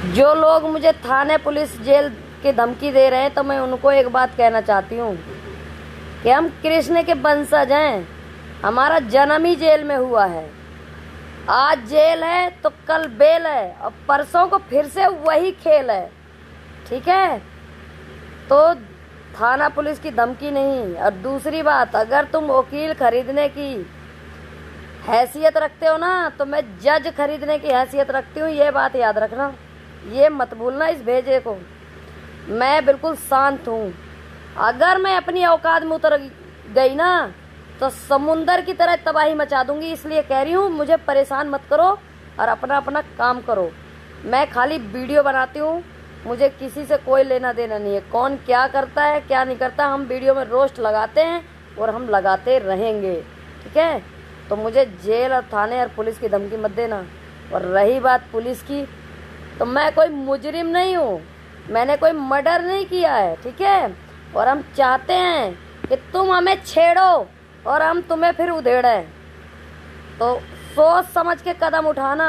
जो लोग मुझे थाने पुलिस जेल की धमकी दे रहे हैं, तो मैं उनको एक बात कहना चाहती हूँ कि हम कृष्ण के वंशज हैं। हमारा जन्म ही जेल में हुआ है। आज जेल है तो कल बेल है, और परसों को फिर से वही खेल है। ठीक है, तो थाना पुलिस की धमकी नहीं। और दूसरी बात, अगर तुम वकील खरीदने की हैसियत रखते हो ना, तो मैं जज खरीदने की हैसियत रखती हूँ। ये बात याद रखना, ये मत भूलना इस भेजे को। मैं बिल्कुल शांत हूँ। अगर मैं अपनी औकात में उतर गई ना, तो समुंदर की तरह तबाही मचा दूंगी। इसलिए कह रही हूँ, मुझे परेशान मत करो और अपना अपना काम करो। मैं खाली वीडियो बनाती हूँ, मुझे किसी से कोई लेना देना नहीं है। कौन क्या करता है क्या नहीं करता, हम वीडियो में रोस्ट लगाते हैं और हम लगाते रहेंगे। ठीक है, तो मुझे जेल और थाने और पुलिस की धमकी मत देना। और रही बात पुलिस की, तो मैं कोई मुजरिम नहीं हूँ, मैंने कोई मर्डर नहीं किया है। ठीक है, और हम चाहते हैं कि तुम हमें छेड़ो और हम तुम्हें फिर उधेड़ें। तो सोच समझ के कदम उठाना,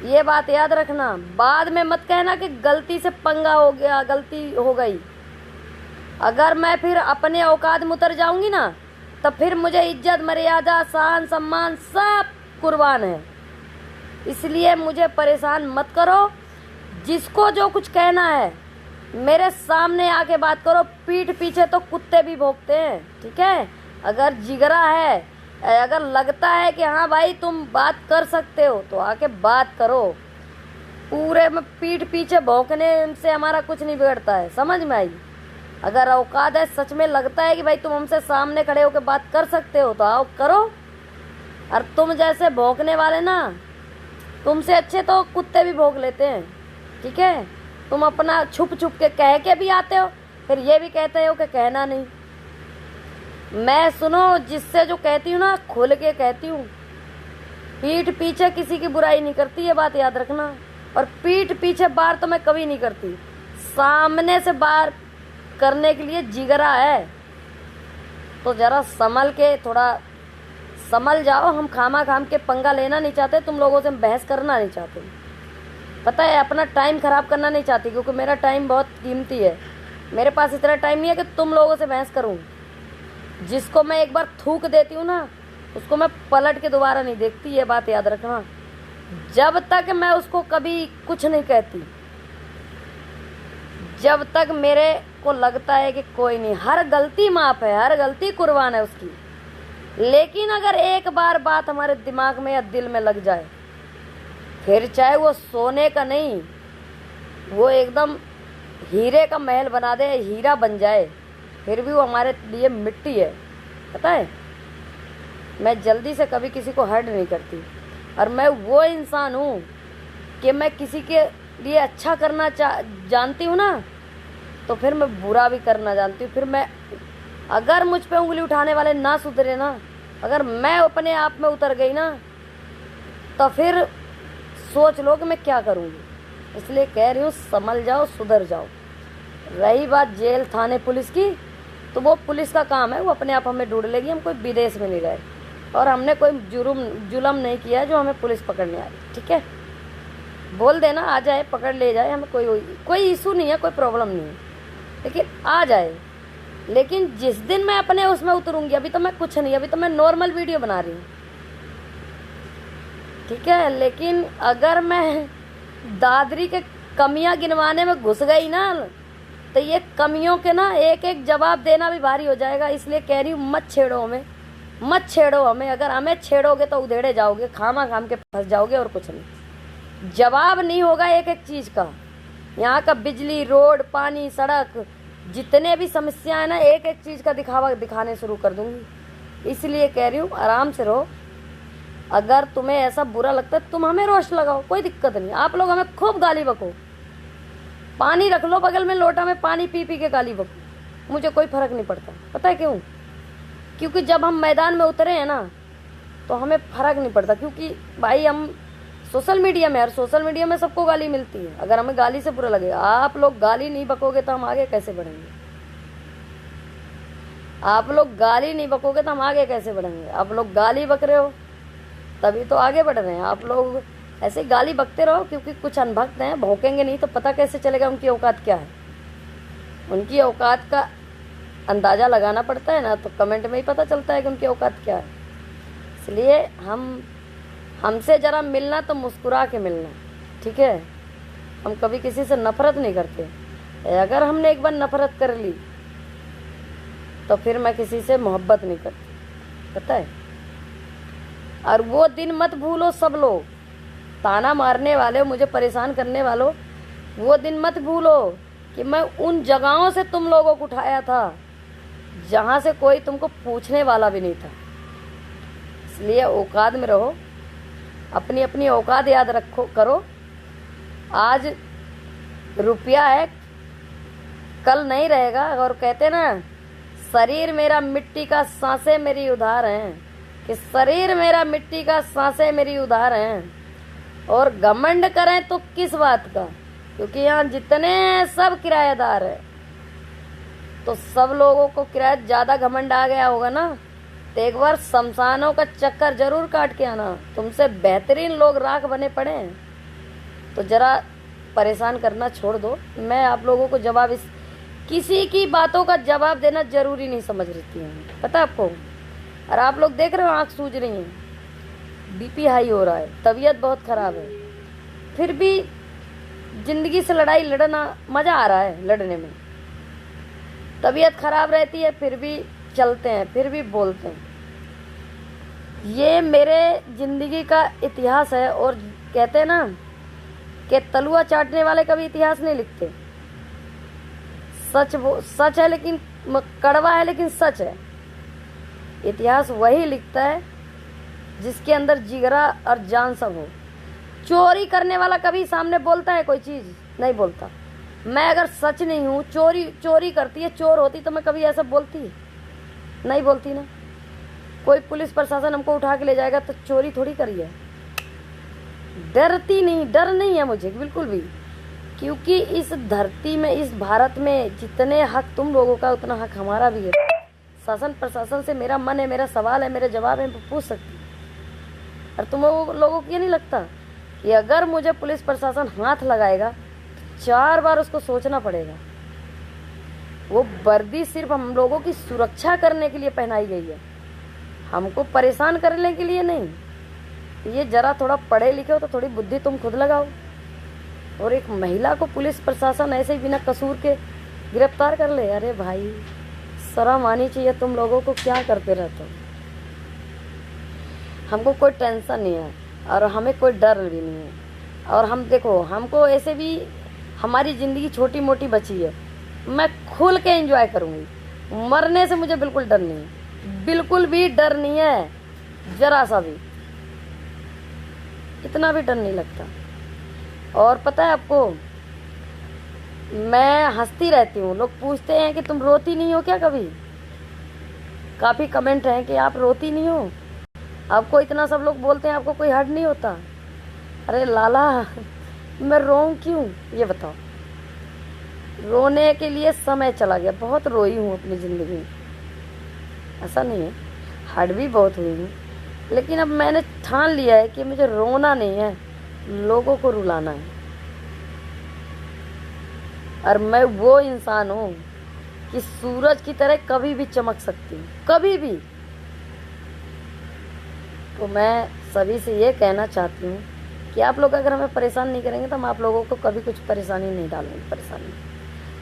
ये बात याद रखना। बाद में मत कहना कि गलती से पंगा हो गया, गलती हो गई। अगर मैं फिर अपने औकात में उतर जाऊंगी ना, तो फिर मुझे इज्जत मर्यादा शान सम्मान सब कुर्बान है। इसलिए मुझे परेशान मत करो। जिसको जो कुछ कहना है मेरे सामने आके बात करो, पीठ पीछे तो कुत्ते भी भौंकते हैं। ठीक है, अगर जिगरा है, अगर लगता है कि हाँ भाई तुम बात कर सकते हो, तो आके बात करो। पूरे में पीठ पीछे भौंकने से हमारा कुछ नहीं बिगड़ता है, समझ में आई। अगर औकात है, सच में लगता है कि भाई तुम हमसे सामने खड़े होकर बात कर सकते हो, तो आओ करो। और तुम जैसे भौंकने वाले ना, तुमसे अच्छे तो कुत्ते भी भौंक लेते हैं। ठीक है, तुम अपना छुप छुप के कह के भी आते हो, फिर ये भी कहते हो कि कहना नहीं। मैं सुनो, जिससे जो कहती हूँ ना, खुल के कहती हूँ। पीठ पीछे किसी की बुराई नहीं करती, ये बात याद रखना। और पीठ पीछे बार तो मैं कभी नहीं करती, सामने से बार करने के लिए जिगरा है। तो जरा संभल के, थोड़ा संभल जाओ। हम खामा खाम के पंगा लेना नहीं चाहते, तुम लोगों से बहस करना नहीं चाहते। पता है, अपना टाइम खराब करना नहीं चाहती, क्योंकि मेरा टाइम बहुत कीमती है। मेरे पास इतना टाइम नहीं है कि तुम लोगों से बहस करूं। जिसको मैं एक बार थूक देती हूँ ना, उसको मैं पलट के दोबारा नहीं देखती, ये बात याद रखना। जब तक मैं उसको कभी कुछ नहीं कहती, जब तक मेरे को लगता है कि कोई नहीं, हर गलती माफ है, हर गलती कुर्बान है उसकी। लेकिन अगर एक बार बात हमारे दिमाग में या दिल में लग जाए, फिर चाहे वो सोने का नहीं, वो एकदम हीरे का महल बना दे, हीरा बन जाए, फिर भी वो हमारे लिए मिट्टी है। पता है, मैं जल्दी से कभी किसी को हर्ट नहीं करती। और मैं वो इंसान हूँ कि मैं किसी के लिए अच्छा करना जानती हूँ ना, तो फिर मैं बुरा भी करना जानती हूँ। फिर मैं, अगर मुझ पे उंगली उठाने वाले ना सुधरे ना, अगर मैं अपने आप में उतर गई ना, तो फिर सोच लो कि मैं क्या करूँगी। इसलिए कह रही हूँ, संभल जाओ, सुधर जाओ। रही बात जेल थाने पुलिस की, तो वो पुलिस का काम है, वो अपने आप हमें ढूंढ लेगी। हम कोई विदेश में नहीं रहे, और हमने कोई जुर्म नहीं किया है जो हमें पुलिस पकड़ने आ रही। ठीक है, बोल देना आ जाए, पकड़ ले जाए, हमें कोई इशू नहीं है, कोई प्रॉब्लम नहीं है, लेकिन आ जाए। लेकिन जिस दिन मैं अपने उसमें उतरूंगी, अभी तो मैं कुछ नहीं, अभी तो मैं नॉर्मल वीडियो बना रही हूँ। ठीक है, लेकिन अगर मैं दादरी के कमियां गिनवाने में घुस गई ना, तो ये कमियों के ना एक एक जवाब देना भी भारी हो जाएगा। इसलिए कह रही हूँ, मत छेड़ो हमें, मत छेड़ो हमें। अगर हमें छेड़ोगे तो उधेड़े जाओगे, खामा खाम के फंस जाओगे, और कुछ नहीं। जवाब नहीं होगा एक एक चीज का। यहाँ का बिजली, रोड, पानी, सड़क, जितने भी समस्या है ना, एक एक चीज का दिखाने शुरू कर दूंगी। इसलिए कह रही हूँ, आराम से रहो। अगर तुम्हें ऐसा बुरा लगता है, तुम हमें रोस्ट लगाओ, कोई दिक्कत नहीं। आप लोग हमें खूब गाली बको, पानी रख लो बगल में लोटा में, पानी पी पी के गाली बको, मुझे कोई फर्क नहीं पड़ता। पता है क्यों? क्योंकि जब हम मैदान में उतरे हैं ना, तो हमें फर्क नहीं पड़ता। क्योंकि भाई हम सोशल मीडिया में, और सोशल मीडिया में सबको गाली मिलती है। अगर हमें गाली से बुरा लगेगा, आप लोग गाली नहीं बकोगे तो हम आगे कैसे बढ़ेंगे? आप लोग गाली नहीं बकोगे तो हम आगे कैसे बढ़ेंगे? आप लोग गाली बक रहे हो तभी तो आगे बढ़ रहे हैं। आप लोग ऐसे गाली बकते रहो, क्योंकि कुछ अनभक्त हैं, भौंकेंगे नहीं तो पता कैसे चलेगा उनकी औकात क्या है। उनकी औकात का अंदाज़ा लगाना पड़ता है ना, तो कमेंट में ही पता चलता है कि उनकी औकात क्या है। इसलिए हमसे ज़रा मिलना तो मुस्कुरा के मिलना, ठीक है। हम कभी किसी से नफरत नहीं करते। अगर हमने एक बार नफरत कर ली तो फिर मैं किसी से मोहब्बत नहीं करती, पता है। और वो दिन मत भूलो सब लोग, ताना मारने वाले, मुझे परेशान करने वालों, वो दिन मत भूलो कि मैं उन जगहों से तुम लोगों को उठाया था जहाँ से कोई तुमको पूछने वाला भी नहीं था। इसलिए औकात में रहो, अपनी अपनी औकात याद रखो करो। आज रुपया है, कल नहीं रहेगा। और कहते ना, शरीर मेरा मिट्टी का, सांसें मेरी उधार हैं, कि शरीर मेरा मिट्टी का, सांसें मेरी उधार हैं। और घमंड करें तो किस बात का, क्योंकि यहाँ जितने सब किराएदार है, तो सब लोगों को किराया ज़्यादा घमंड आ गया होगा ना, तो एक बार शमशानों का चक्कर जरूर काट के आना। तुमसे बेहतरीन लोग राख बने पड़े हैं, तो ज़रा परेशान करना छोड़ दो। मैं आप लोगों को किसी की बातों का जवाब देना जरूरी नहीं समझ रही हूँ, पता है आपको। और आप लोग देख रहे हो, आँख सूज रही हैं, बीपी हाई हो रहा है, तबीयत बहुत ख़राब है, फिर भी ज़िंदगी से लड़ाई लड़ना मज़ा आ रहा है लड़ने में। तबीयत ख़राब रहती है फिर भी चलते हैं, फिर भी बोलते हैं। ये मेरे ज़िंदगी का इतिहास है। और कहते हैं ना कि तलुआ चाटने वाले कभी इतिहास नहीं लिखते। सच है, लेकिन कड़वा है, लेकिन सच है। इतिहास वही लिखता है जिसके अंदर जिगरा और जान सब हो। चोरी करने वाला कभी सामने बोलता है कोई चीज़? नहीं बोलता। मैं अगर सच नहीं हूँ, चोरी करती है, चोर होती, तो मैं कभी ऐसा बोलती? नहीं बोलती ना। कोई पुलिस प्रशासन हमको उठा के ले जाएगा तो चोरी थोड़ी करी है। डर नहीं है मुझे बिल्कुल भी, क्योंकि इस धरती में, इस भारत में जितने हक तुम लोगों का, उतना हक हमारा भी है। शासन प्रशासन से मेरा मन है, मेरा सवाल है, मेरे जवाब है, मैं पूछ सकती। और तुम लोगों को ये नहीं लगता कि अगर मुझे पुलिस प्रशासन हाथ लगाएगा तो 4 बार उसको सोचना पड़ेगा? वो वर्दी सिर्फ हम लोगों की सुरक्षा करने के लिए पहनाई गई है, हमको परेशान करने के लिए नहीं। ये जरा थोड़ा पढ़े लिखे हो तो थोड़ी बुद्धि तुम खुद लगाओ। और एक महिला को पुलिस प्रशासन ऐसे ही बिना कसूर के गिरफ्तार कर ले? अरे भाई, शर्म आनी चाहिए तुम लोगों को। क्या करते रहते हो? हमको कोई टेंशन नहीं है और हमें कोई डर भी नहीं है। और हम देखो, हमको ऐसे भी हमारी ज़िंदगी छोटी मोटी बची है, मैं खुल के एंजॉय करूँगी। मरने से मुझे बिल्कुल डर नहीं है, बिल्कुल भी डर नहीं है, जरा सा भी, इतना भी डर नहीं लगता। और पता है आपको, मैं हंसती रहती हूँ। लोग पूछते हैं कि तुम रोती नहीं हो क्या कभी? काफ़ी कमेंट हैं कि आप रोती नहीं हो, आपको इतना सब लोग बोलते हैं, आपको कोई हर्ट नहीं होता। अरे लाला, मैं रोऊं क्यों ये बताओ? रोने के लिए समय चला गया, बहुत रोई हूँ अपनी ज़िंदगी में, ऐसा नहीं है, हर्ट भी बहुत हुई हूँ। लेकिन अब मैंने ठान लिया है कि मुझे रोना नहीं है, लोगों को रुलाना है। और मैं वो इंसान हूँ कि सूरज की तरह कभी भी चमक सकती हूँ, कभी भी। तो मैं सभी से ये कहना चाहती हूँ कि आप लोग अगर हमें परेशान नहीं करेंगे तो हम आप लोगों को कभी कुछ परेशानी नहीं डालेंगे। परेशानी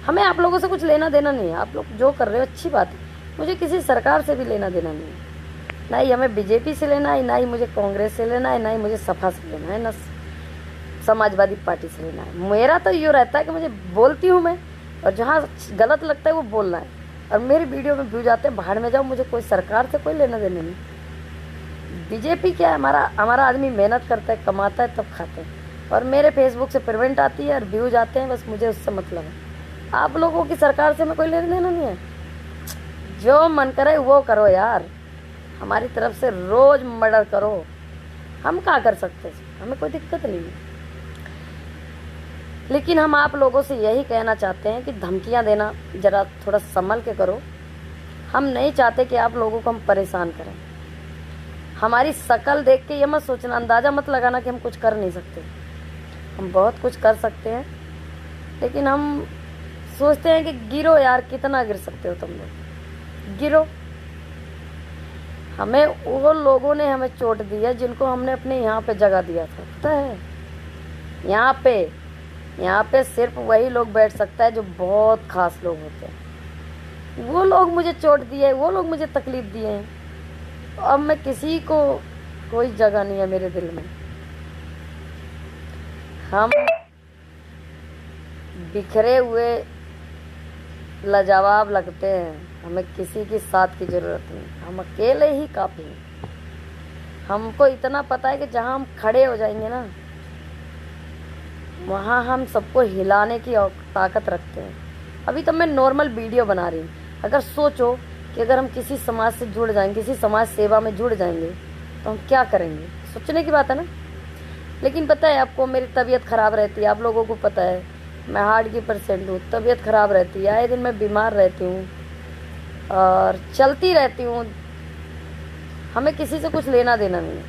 हमें आप लोगों से कुछ लेना देना नहीं है। आप लोग जो कर रहे हो अच्छी बात है, मुझे किसी सरकार से भी लेना देना नहीं है। ना ही हमें बीजेपी से लेना है, ना ही मुझे कांग्रेस से लेना है, ना ही मुझे सपा से लेना है, ना समाजवादी पार्टी से लेना है। मेरा तो ये रहता है कि मुझे बोलती हूँ मैं, और जहाँ गलत लगता है वो बोलना है। और मेरी वीडियो में व्यूज आते हैं, बाहर में जाओ, मुझे कोई सरकार से कोई लेना देना नहीं। बीजेपी क्या है, हमारा आदमी मेहनत करता है, कमाता है, तब खाते हैं। और मेरे फेसबुक से पेमेंट आती है और व्यूज आते हैं, बस मुझे उससे मतलब है। आप लोगों की सरकार से मैं कोई लेना देना नहीं है। जो मन करे वो करो यार, हमारी तरफ से रोज़ मर्डर करो, हम क्या कर सकते हैं, हमें कोई दिक्कत नहीं है। लेकिन हम आप लोगों से यही कहना चाहते हैं कि धमकियां देना ज़रा थोड़ा संभल के करो। हम नहीं चाहते कि आप लोगों को हम परेशान करें। हमारी शक्ल देख के ये मत सोचना, अंदाज़ा मत लगाना कि हम कुछ कर नहीं सकते। हम बहुत कुछ कर सकते हैं, लेकिन हम सोचते हैं कि गिरो यार, कितना गिर सकते हो तुम लोग, गिरो। हमें वो लोगों ने हमें चोट दी है जिनको हमने अपने यहाँ पे जगह दिया था, पता है। यहाँ पे सिर्फ वही लोग बैठ सकता है जो बहुत खास लोग होते हैं। वो लोग मुझे चोट दिए, वो लोग मुझे तकलीफ दिए हैं, तो अब मैं किसी को कोई जगह नहीं है मेरे दिल में। हम बिखरे हुए लाजवाब लगते हैं, हमें किसी की साथ की ज़रूरत नहीं, हम अकेले ही काफ़ी हैं। हमको इतना पता है कि जहाँ हम खड़े हो जाएंगे ना, वहाँ हम सबको हिलाने की ताकत रखते हैं। अभी तो मैं नॉर्मल वीडियो बना रही हूँ। अगर सोचो कि अगर हम किसी समाज से जुड़ जाएंगे, किसी समाज सेवा में जुड़ जाएंगे, तो हम क्या करेंगे, सोचने की बात है ना। लेकिन पता है आपको, मेरी तबीयत ख़राब रहती है, आप लोगों को पता है मैं हार्ट की पेशेंट हूँ, तबीयत ख़राब रहती है, आए दिन मैं बीमार रहती हूँ और चलती रहती हूँ। हमें किसी से कुछ लेना देना नहीं है,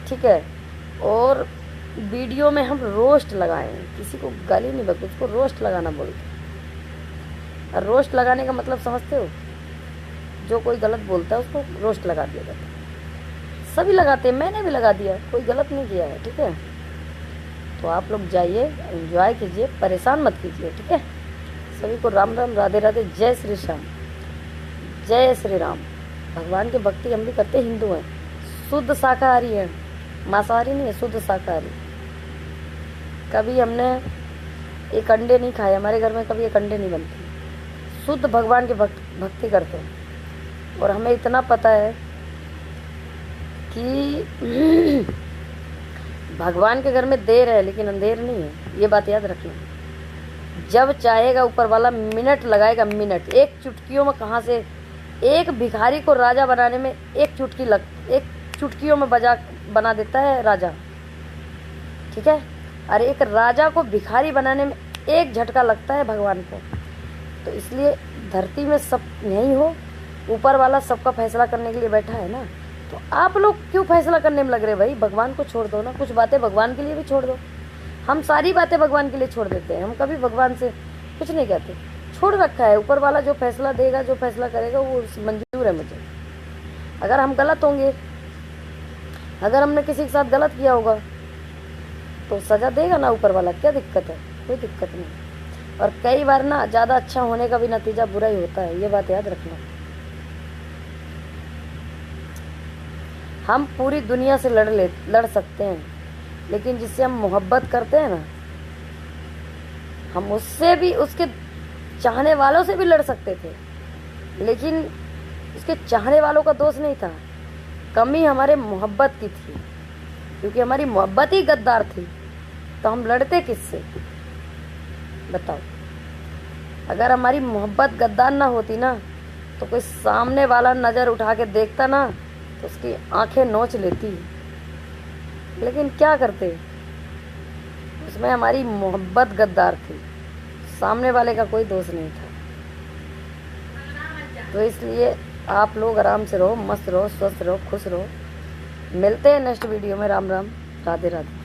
ठीक है। और वीडियो में हम रोस्ट लगाएं, किसी को गाली नहीं बकते, उसको रोस्ट लगाना बोलते। और रोस्ट लगाने का मतलब समझते हो, जो कोई गलत बोलता है उसको रोस्ट लगा दिया जाता है। सभी लगाते हैं, मैंने भी लगा दिया, कोई गलत नहीं किया है, ठीक है। तो आप लोग जाइए, एंजॉय कीजिए, परेशान मत कीजिए, ठीक है। सभी को राम राम, राधे राधे, जय श्री श्याम, जय श्री राम। भगवान की भक्ति हम भी करते, हिंदू हैं, शुद्ध शाकाहारी हैं, मांसाहारी नहीं है, शुद्ध शाकाहारी। कभी हमने एक अंडे नहीं खाए, हमारे घर में कभी एक अंडे नहीं बनती। शुद्ध भगवान की भक्ति करते हैं। और हमें इतना पता है कि भगवान के घर में देर है लेकिन अंधेर नहीं है, ये बात याद रखना। जब चाहेगा ऊपर वाला मिनट लगाएगा, मिनट। एक चुटकियों में कहाँ से एक भिखारी को राजा बनाने में एक चुटकियों में बना देता है राजा, ठीक है। और एक राजा को भिखारी बनाने में एक झटका लगता है भगवान को। तो इसलिए धरती में सब नहीं हो, ऊपर वाला सबका फैसला करने के लिए बैठा है ना। तो आप लोग क्यों फैसला करने में लग रहे भाई, भगवान को छोड़ दो ना, कुछ बातें भगवान के लिए भी छोड़ दो। हम सारी बातें भगवान के लिए छोड़ देते हैं, हम कभी भगवान से कुछ नहीं कहते, छोड़ रखा है। ऊपर वाला जो फैसला देगा, जो फैसला करेगा, वो मंजूर है मुझे। अगर हम गलत होंगे, अगर हमने किसी के साथ गलत किया होगा, तो सज़ा देगा ना ऊपर वाला, क्या दिक्कत है, कोई दिक्कत नहीं। और कई बार ना ज़्यादा अच्छा होने का भी नतीजा बुरा ही होता है, ये बात याद रखना। हम पूरी दुनिया से लड़ सकते हैं, लेकिन जिससे हम मोहब्बत करते हैं ना, हम उससे भी, उसके चाहने वालों से भी लड़ सकते थे, लेकिन उसके चाहने वालों का दोष नहीं था, कमी हमारे मोहब्बत की थी। क्योंकि हमारी मोहब्बत ही गद्दार थी, तो हम लड़ते किससे, बताओ। अगर हमारी मोहब्बत गद्दार ना होती ना, तो कोई सामने वाला नज़र उठा के देखता ना, तो उसकी आंखें नोच लेती। लेकिन क्या करते, उसमें हमारी मोहब्बत गद्दार थी, सामने वाले का कोई दोष नहीं था। तो इसलिए आप लोग आराम से रहो, मस्त रहो, स्वस्थ रहो, खुश रहो। मिलते हैं नेक्स्ट वीडियो में। राम राम, राधे राधे।